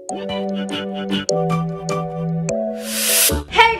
Hey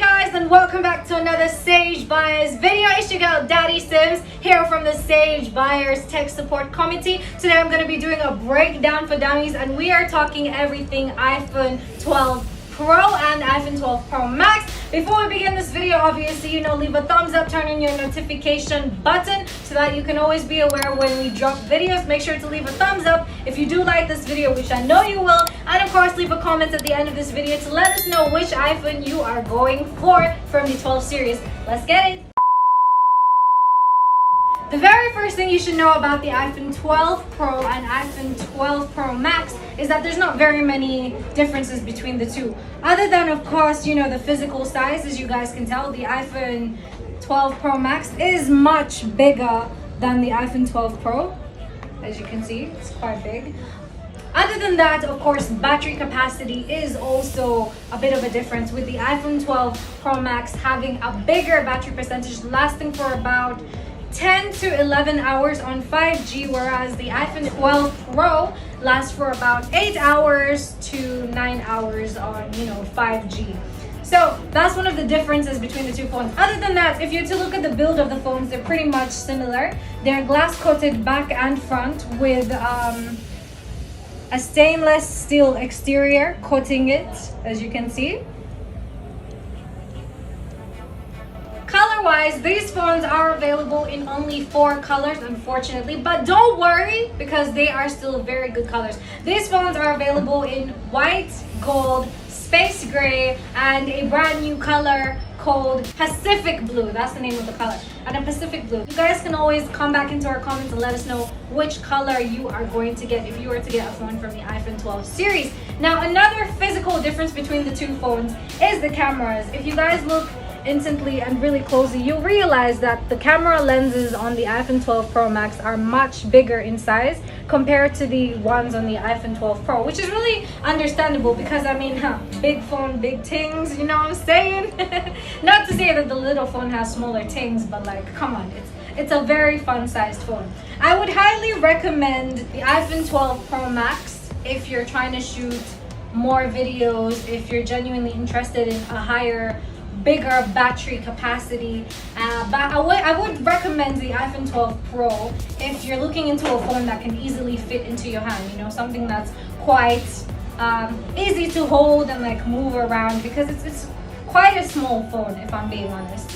guys, and welcome back to another Sage Buyers video. It's your girl Daddy Simz here from the Sage Buyers Tech Support Committee. Today I'm going to be doing a breakdown for dummies, and we are talking everything iPhone 12 Pro and iPhone 12 Pro Max. Before we begin this video, obviously, leave a thumbs up, turn on your notification button so that you can always be aware when we drop videos. Make sure to leave a thumbs up if you do like this video, which I know you will. And of course, leave a comment at the end of this video to let us know which iPhone you are going for from the 12 series. Let's get it! The very first thing you should know about the iPhone 12 Pro and iPhone 12 Pro Max is that there's not very many differences between the two. Other than, of course, the physical size. As you guys can tell, the iPhone 12 Pro Max is much bigger than the iPhone 12 Pro. As you can see, it's quite big. Other than that, of course, battery capacity is also a bit of a difference, with the iPhone 12 Pro Max having a bigger battery percentage, lasting for about 10 to 11 hours on 5G, whereas the iPhone 12 Pro lasts for about 8 hours to 9 hours on 5G. So that's one of the differences between the two phones. Other than that, if you're to look at the build of the phones, they're pretty much similar. They're glass coated back and front with a stainless steel exterior coating it, as you can see. Color-wise, these phones are available in only 4 colors, unfortunately, but don't worry because they are still very good colors. These phones are available in white, gold, space gray, and a brand new color called Pacific Blue. That's the name of the color, and a Pacific Blue. You guys can always come back into our comments and let us know which color you are going to get if you were to get a phone from the iPhone 12 series. Now, another physical difference between the two phones is the cameras. If you guys look intently and really closely, you'll realize that the camera lenses on the iPhone 12 Pro Max are much bigger in size compared to the ones on the iPhone 12 Pro, which is really understandable because big phone, big tings, you know what I'm saying? Not to say that the little phone has smaller tings, but come on, it's a very fun sized phone. I would highly recommend the iPhone 12 Pro Max if you're trying to shoot more videos, if you're genuinely interested in a bigger battery capacity, but I would recommend the iPhone 12 Pro if you're looking into a phone that can easily fit into your hand, something that's quite easy to hold and move around, because it's quite a small phone, if I'm being honest.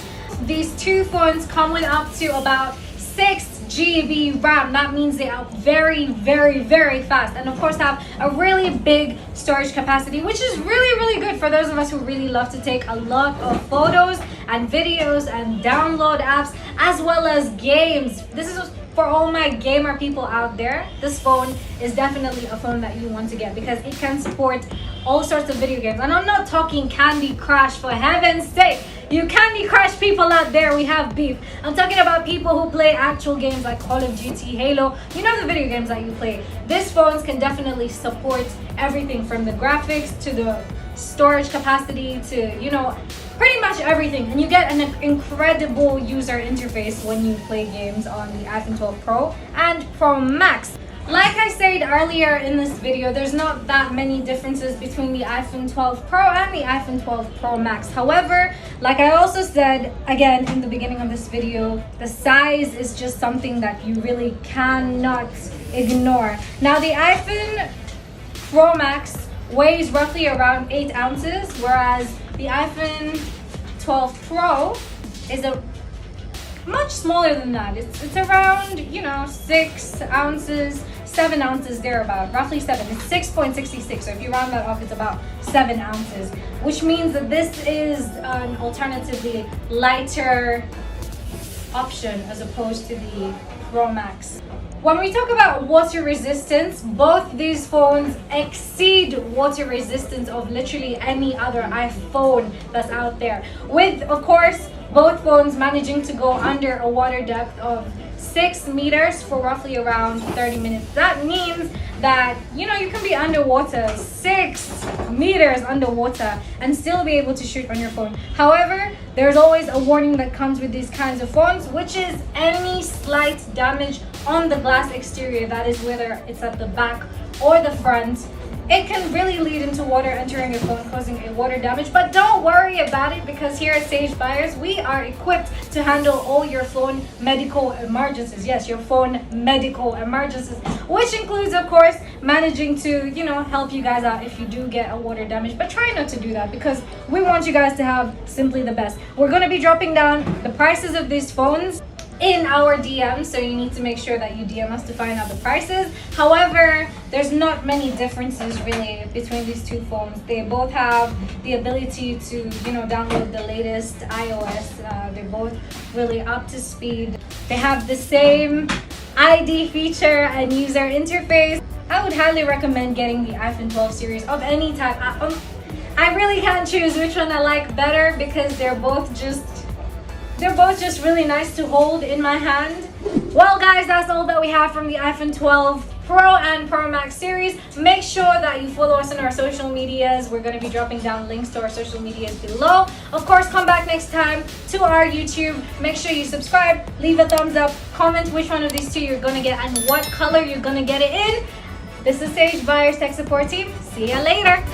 These two phones come with up to about 6 GB RAM. That means they are very, very, very fast, and of course have a really big storage capacity, which is really, really good for those of us who really love to take a lot of photos and videos and download apps, as well as games. This is for all my gamer people out there. This phone is definitely a phone that you want to get because it can support all sorts of video games. And I'm not talking Candy Crush, for heaven's sake. You Candy Crush people out there, we have beef. I'm talking about people who play actual games like Call of Duty, Halo, the video games that you play. These phones can definitely support everything from the graphics to the storage capacity to, pretty much everything. And you get an incredible user interface when you play games on the iPhone 12 Pro and Pro Max. Like I said earlier in this video, there's not that many differences between the iPhone 12 Pro and the iPhone 12 Pro Max. However, like I also said again in the beginning of this video, the size is just something that you really cannot ignore. Now, the iPhone Pro Max weighs roughly around 8 ounces, whereas the iPhone 12 Pro is much smaller than that. It's around 6 ounces, 7 ounces thereabout, roughly 7. It's 6.66, so if you round that off, it's about 7 ounces, which means that this is an alternatively lighter option as opposed to the Pro Max. When we talk about water resistance, both these phones exceed water resistance of literally any other iPhone that's out there, with, of course, both phones managing to go under a water depth of 6 meters for roughly around 30 minutes. That means that you can be underwater, 6 meters underwater, and still be able to shoot on your phone. However, there's always a warning that comes with these kinds of phones, which is any slight damage on the glass exterior, that is whether it's at the back or the front, it can really lead into water entering your phone, causing a water damage. But don't worry about it, because here at Sage Buyers, we are equipped to handle all your phone medical emergencies. Yes, your phone medical emergencies, which includes, of course, managing to, help you guys out if you do get a water damage. But try not to do that, because we want you guys to have simply the best. We're going to be dropping down the prices of these phones in our DMs, so you need to make sure that you DM us to find out the prices. However, there's not many differences really between these two phones. They both have the ability to, download the latest iOS. They're both really up to speed. They have the same ID feature and user interface. I would highly recommend getting the iPhone 12 series of any type. I really can't choose which one I like better, because they're both just really nice to hold in my hand. Well guys, that's all that we have from the iPhone 12 Pro and Pro Max series. Make sure that you follow us on our social medias. We're going to be dropping down links to our social medias below. Of course, come back next time to our YouTube. Make sure you subscribe, leave a thumbs up, comment which one of these two you're going to get and what color you're going to get it in. This is Sage Buyers Tech Support Team. See ya later.